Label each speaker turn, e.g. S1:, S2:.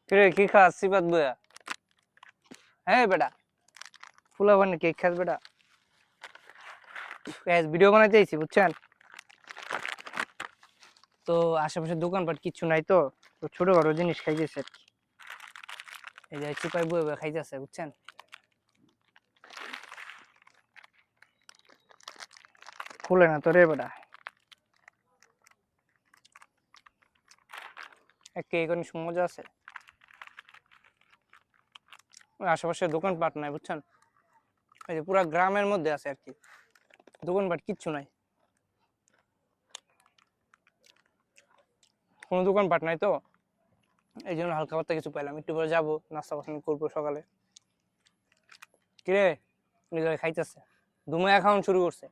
S1: কিরে কি খাস সিবাত বয়া? হ্যাঁ বেটা, ফুলা বানি কেক খাস বেটা? ভিডিও বানাইতে আইছি বুঝছেন। তো আশেপাশে দোকানপাট কিচ্ছু নাই, তো তো ছোটখাটো জিনিস খাইতেছে আর কি। এই যে চিপাই বয়ে বয়ে খাইতেছে বুঝছেন। খুলে না তো রে বেটা, এক কেক অনেক মজা আছে। ওই আশেপাশে দোকানপাট নাই বুঝছেন, এই যে পুরা গ্রামের মধ্যে আছে আর কি, দোকানপাট কিচ্ছু নাই, কোনো দোকানপাট নাই। তো এই জন্য হালকা পাতলা কিছু পাইলাম, একটু পরে যাবো নাস্তা পানি করবো সকালে। কিরে নিজে খাইতেছে, ধুমায়া খাওয়ান শুরু করছে।